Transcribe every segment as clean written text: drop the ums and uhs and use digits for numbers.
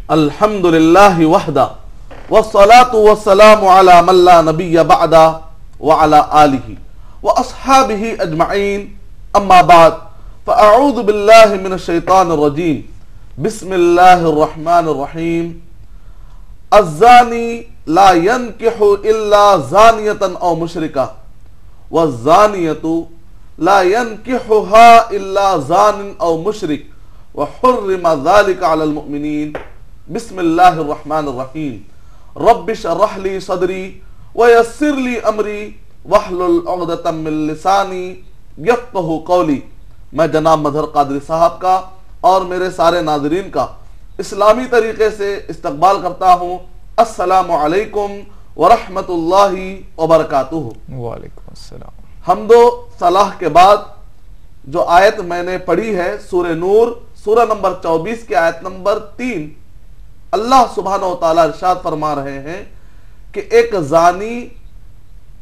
الحمدللہ وحدہ والصلاة والسلام علی من لا نبی بعدہ وعلی آلہ واصحابہ اجمعین اما بعد فاعوذ باللہ من الشیطان الرجیم بسم اللہ الرحمن الرحیم الزانی لا ينکح الا زانیتا او مشرکہ والزانیۃ لا ينکحها الا زان او مشرک وحرم ذلك على المؤمنین بسم اللہ الرحمن الرحیم رب اشرح لی صدری ویسر لی امری واحلل عقدۃ من لسانی یفقہوا قولی۔ میں جناب مظہر قادری صاحب کا اور میرے سارے ناظرین کا اسلامی طریقے سے استقبال کرتا ہوں۔ السلام علیکم ورحمۃ اللہ وبرکاتہ۔ وعلیکم السلام۔ حمد و صلاح کے بعد جو آیت میں نے پڑھی ہے سورہ نور سورہ نمبر 24 کی آیت نمبر 3، اللہ سبحانہ و تعالیٰ ارشاد فرما رہے ہیں کہ ایک زانی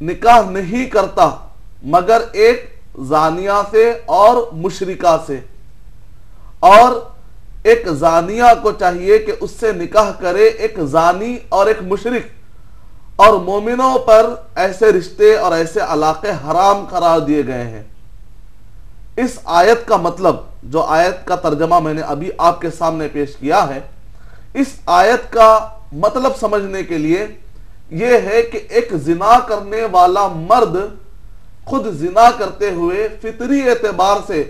نکاح نہیں کرتا مگر ایک زانیہ سے اور مشرکہ سے، اور ایک زانیہ کو چاہیے کہ اس سے نکاح کرے ایک زانی اور ایک مشرک، اور مومنوں پر ایسے رشتے اور ایسے علاقے حرام قرار دیے گئے ہیں۔ اس آیت کا مطلب، جو آیت کا ترجمہ میں نے ابھی آپ کے سامنے پیش کیا ہے، اس آیت کا مطلب سمجھنے کے لیے یہ ہے کہ ایک زنا کرنے والا مرد خود زنا کرتے ہوئے فطری اعتبار سے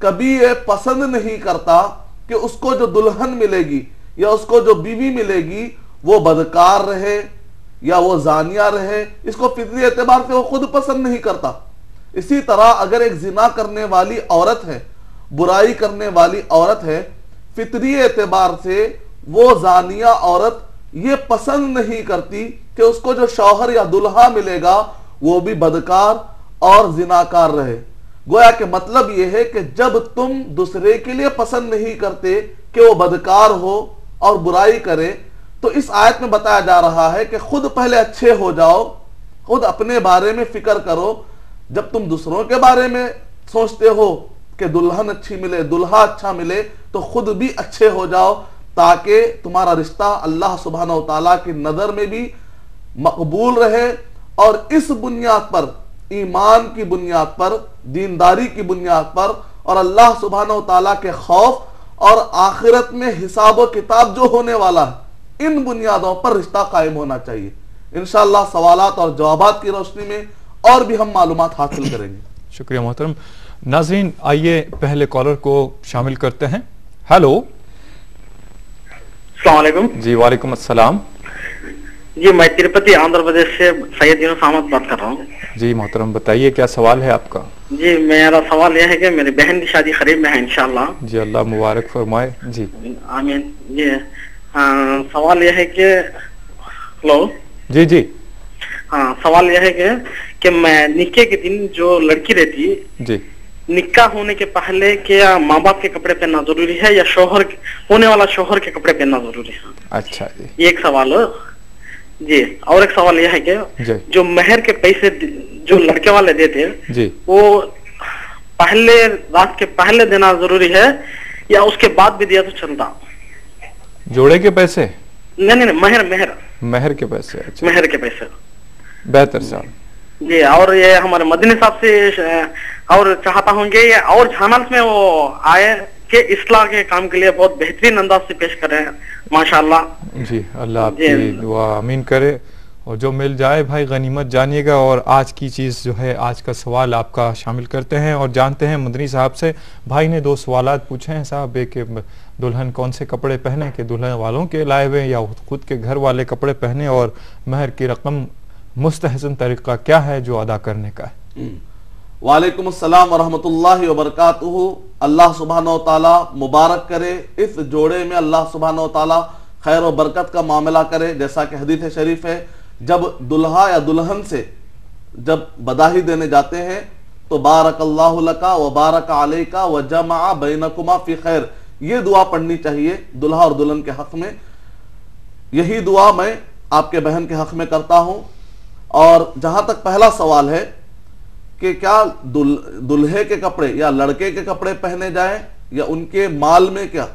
کبھی یہ پسند نہیں کرتا کہ اس کو جو دلہن ملے گی یا اس کو جو بیوی ملے گی وہ بدکار رہے یا وہ زانیہ رہے، اس کو فطری اعتبار سے وہ خود پسند نہیں کرتا۔ اسی طرح اگر ایک زنا کرنے والی عورت ہے، برائی کرنے والی عورت ہے، فطری اعتبار سے وہ زانیہ عورت یہ پسند نہیں کرتی کہ اس کو جو شوہر یا دلہا ملے گا وہ بھی بدکار اور زناکار رہے۔ گویا کہ مطلب یہ ہے کہ جب تم دوسرے کے لیے پسند نہیں کرتے کہ وہ بدکار ہو اور برائی کرے، تو اس آیت میں بتایا جا رہا ہے کہ خود پہلے اچھے ہو جاؤ، خود اپنے بارے میں فکر کرو۔ جب تم دوسروں کے بارے میں سوچتے ہو کہ دلہن اچھی ملے، دلہا اچھا ملے، تو خود بھی اچھے ہو جاؤ تاکہ تمہارا رشتہ اللہ سبحانہ و تعالیٰ کی نظر میں بھی مقبول رہے، اور اس بنیاد پر، ایمان کی بنیاد پر، دینداری کی بنیاد پر، اور اللہ سبحانہ و تعالیٰ کے خوف اور آخرت میں حساب و کتاب جو ہونے والا ہے، ان بنیادوں پر رشتہ قائم ہونا چاہیے۔ انشاءاللہ سوالات اور جوابات کی روشنی میں اور بھی ہم معلومات حاصل کریں گے۔ شکریہ محترم۔ ناظرین آئیے پہلے کالر کو شامل کرتے ہیں۔ ہیلو، السلام علیکم۔ جی وعلیکم السلام۔ جی میں تروپتی آندھرا پردیش سے سید یونس احمد بات کر رہا ہوں۔ جی محترم بتائیے کیا سوال ہے آپ کا؟ جی میرا سوال یہ ہے کہ میری بہن کی شادی قریب میں ہے انشاءاللہ۔ جی اللہ مبارک فرمائے۔ جی آمین۔ جی سوال یہ ہے کہ ہلو جی جی ہاں سوال یہ ہے کہ میں نکاح کے دن جو لڑکی رہتی جی نکاح ہونے کے پہلے کیا ماں باپ کے کپڑے پہننا ضروری ہے یا شوہر ہونے والا شوہر کے کپڑے پہننا ضروری ہے؟ اچھا جی، یہ ایک سوال ہے۔ جی اور ایک سوال یہ ہے کہ جو مہر کے پیسے جو لڑکے والے دیتے ہیں جی وہ پہلے رات کے پہلے دینا ضروری ہے یا اس کے بعد بھی دیا تو چلتا؟ جوڑے کے پیسے؟ نہیں مہر مہر کے پیسے؟ اچھا مہر کے پیسے بہتر صاحب۔ جی اور یہ ہمارے مدنی صاحب سے اور چاہتا ہوں گے یہ اور چینلز میں وہ آئے کہ اصلاح کے کام کے لیے بہت بہترین انداز سے پیش کریں ماشاءاللہ۔ جی اللہ آپ کی دعا آمین کرے، اور جو مل جائے بھائی غنیمت جانیے گا۔ اور آج کی چیز جو ہے، آج کا سوال آپ کا شامل کرتے ہیں اور جانتے ہیں مدنی صاحب سے۔ بھائی نے 2 سوالات پوچھے ہیں صاحب، ایک کہ دلہن کون سے کپڑے پہنے، کہ دلہن والوں کے لائے ہوئے یا خود کے گھر والے کپڑے پہنے، اور مہر کی رقم مستحسن طریقہ کیا ہے جو ادا کرنے کا ہے۔ وعلیکم السلام ورحمۃ اللہ وبرکاتہ۔ اللہ سبحانہ و تعالیٰ مبارک کرے، اس جوڑے میں اللہ سبحانہ و تعالیٰ خیر و برکت کا معاملہ کرے۔ جیسا کہ حدیث شریف ہے، جب دلہا یا دلہن سے جب بداہی دینے جاتے ہیں تو بارک اللہ لکا و بارک علیکا و جمع بینکما فی خیر، یہ دعا پڑھنی چاہیے دلہا اور دلہن کے حق میں۔ یہی دعا میں آپ کے بہن کے حق میں کرتا ہوں۔ اور جہاں تک پہلا سوال ہے کہ کیا دلہے کے کپڑے یا لڑکے کے کپڑے پہنے جائیں یا ان کے مال میں کیا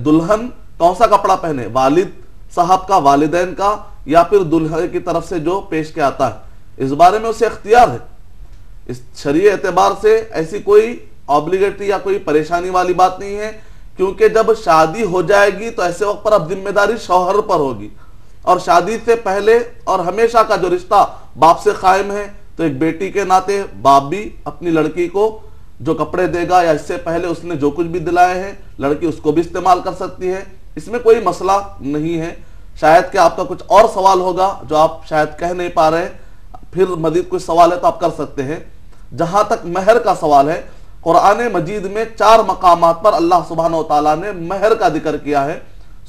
دلہن कौन सा कपड़ा पहने, वालिद साहब का, वालिदैन का, या फिर दुल्हे की तरफ से जो पेश के आता है, इस बारे में उसे इख्तियार है। इस शरीय एतबार से ऐसी कोई ऑब्लिगेटरी या कोई परेशानी वाली बात नहीं है, क्योंकि जब शादी हो जाएगी तो ऐसे वक्त पर अब जिम्मेदारी शौहर पर होगी, और शादी से पहले और हमेशा का जो रिश्ता बाप से कायम है, तो एक बेटी के नाते बाप भी अपनी लड़की को जो कपड़े देगा या इससे पहले उसने जो कुछ भी दिलाए हैं, लड़की उसको भी इस्तेमाल कर सकती है, इसमें कोई मसला नहीं है। शायद कि आपका कुछ और सवाल होगा जो आप शायद कह नहीं पा रहे, फिर मजीद कुछ सवाल है तो आप कर सकते हैं। जहां तक महर का सवाल है, कुरान मजीद में 4 मकामात पर अल्लाह सुब्हानहू व तआला ने महर का जिक्र किया है।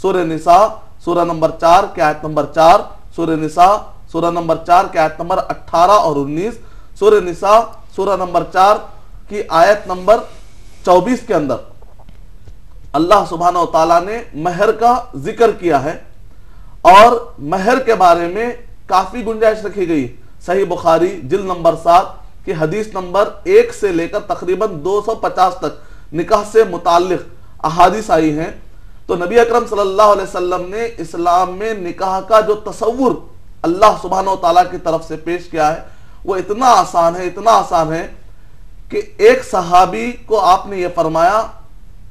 सूरह निसा सूरह नंबर 4 के आयत नंबर 4, सूरह निसा सूरह नंबर 4 के आयत नंबर 18 और 19, सूरह निसा सूरह नंबर 4 की आयत नंबर 24 के अंदर अल्लाह सुब्हानहू व तआला ने महर का जिक्र किया है, और महर के बारे में काफी गुंजाइश रखी गई। सही बुखारी जिल्द नंबर 7 की हदीस नंबर 1 से लेकर तकरीबन 250 तक निकाह से मुताल्लिक अहादीस आई हैं। तो नबी अकरम सल्लल्लाहु अलैहि वसल्लम ने इस्लाम में निकाह का जो तसव्वुर अल्लाह सुब्हानहू व तआला की तरफ से पेश किया है, वो इतना आसान है, इतना आसान है कि एक सहाबी को आपने ये फरमाया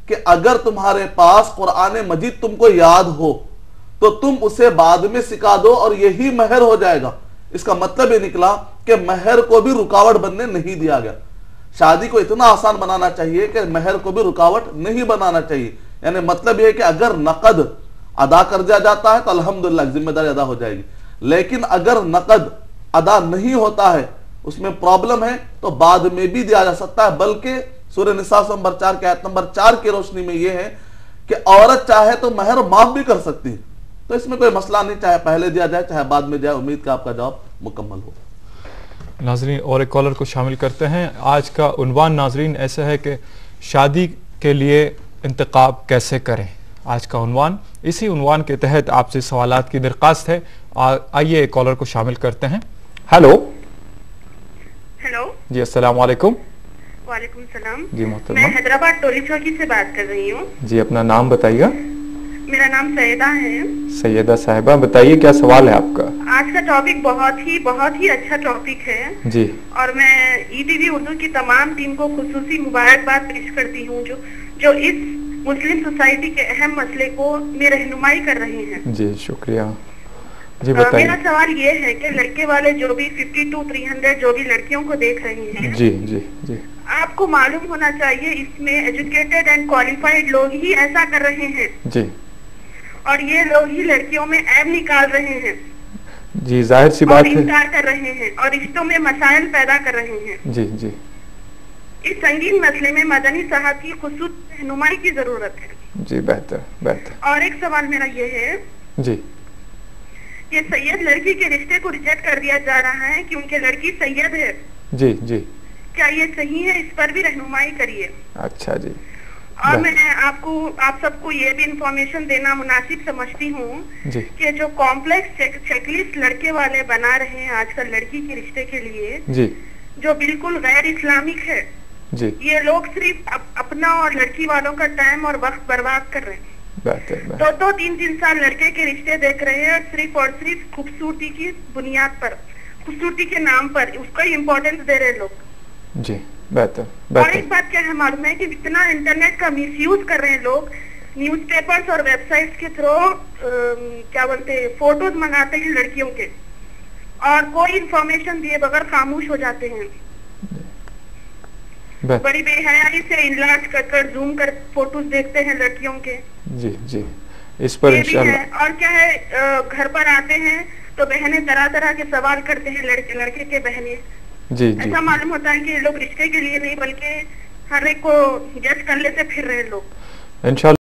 कि अगर तुम्हारे पास कुरान मजीद तुमको याद हो तो तुम उसे बाद में सिखा दो और यही महर हो जाएगा। इसका मतलब ये निकला कि महर को भी रुकावट बनने नहीं दिया गया। शादी को इतना आसान बनाना चाहिए कि महर को भी रुकावट नहीं बनाना चाहिए। यानी मतलब यह कि अगर नकद अदा कर दिया जाता है तो अल्हम्दुलिल्लाह जिम्मेदारी अदा हो जाएगी, लेकिन अगर नकद अदा नहीं होता है, उसमें प्रॉब्लम है, तो बाद में भी दिया जा सकता है। बल्कि सूरह निसा नंबर 4 के आयत नंबर 4 की रोशनी में यह है कि औरत चाहे तो महर माफ भी कर सकती है। तो इसमें कोई मसला नहीं, चाहे पहले दिया जाए चाहे बाद में जाए। उम्मीद का आपका जवाब मुकम्मल हो। नाजरीन और एक कॉलर को शामिल करते हैं। आज का उन्वान नाजरीन ऐसा है कि शादी के लिए इंतखाब कैसे करें, आज का उन्वान। इसी उन्वान के तहत आपसे सवालात की दरख्वास्त है। आइए एक कॉलर को शामिल करते हैं। हेलो हेलो जी, अस्सलाम वालेकुम। वालेकुम सलाम जी मोहतरमा, मैं हैदराबाद टोली चौकी से बात कर रही हूँ। जी अपना नाम बताइएगा। मेरा नाम सैयदा है। सैयदा साहिबा, बताइए क्या सवाल है आपका। आज का टॉपिक बहुत ही अच्छा टॉपिक है जी, और मैं ईटीवी उर्दू की तमाम टीम को खुसूसी मुबारकबाद पेश करती हूँ जो इस मुस्लिम सोसाइटी के अहम मसले को में रहनुमाई कर रहे हैं। जी शुक्रिया। जी बताइए। मेरा सवाल ये है कि लड़के वाले जो भी 52 300 जो भी लड़कियों को देख रहे हैं, जी जी जी, आपको मालूम होना चाहिए इसमें एजुकेटेड एंड क्वालिफाइड लोग ही ऐसा कर रहे हैं जी, और ये लोग ही लड़कियों में ऐब निकाल रहे हैं जी जाहिर सी बात है, इनकार कर रहे हैं और रिश्तों में मसाइल पैदा कर रहे हैं। जी जी, इस संगीन मसले में मदनी साहब की खुसूस रहनुमाई की जरूरत है। जी बेहतर बेहतर। और एक सवाल मेरा ये है जी, ये सैयद लड़की के रिश्ते को रिजेक्ट कर दिया जा रहा है क्योंकि लड़की सैयद है। जी जी, क्या ये सही है? इस पर भी रहनुमाई करिए। अच्छा जी। और मैं आप सबको ये भी इंफॉर्मेशन देना मुनासिब समझती हूँ कि जो कॉम्प्लेक्स चेकलिस्ट लड़के वाले बना रहे हैं आजकल लड़की के रिश्ते के लिए, जी, जो बिल्कुल गैर इस्लामिक है जी, ये लोग सिर्फ अपना और लड़की वालों का टाइम और वक्त बर्बाद कर रहे हैं। दो 3 साल लड़के के रिश्ते देख रहे हैं सिर्फ और सिर्फ खूबसूरती की बुनियाद पर, खूबसूरती के नाम पर उसको इम्पोर्टेंस दे रहे लोग। जी बेहतर और बेहतर। एक बात क्या है मालूम है कि इतना इंटरनेट का मिसयूज कर रहे हैं लोग, न्यूज़पेपर्स और वेबसाइट्स के थ्रू क्या बोलते हैं फोटोज मंगाते हैं लड़कियों के और कोई इंफॉर्मेशन दिए बगैर खामोश हो जाते हैं। बड़ी बेहयाई से इनलाज कर जूम कर फोटोज देखते हैं लड़कियों के। जी जी, इस पर इंशाल्लाह। और क्या है, घर पर आते हैं तो बहनें तरह तरह के सवाल करते हैं लड़के के बहनें। जी जी, ऐसा मालूम होता है कि लोग रिश्ते के लिए नहीं बल्कि हर एक को जज करने से फिर रहे लोग। इंशाल्लाह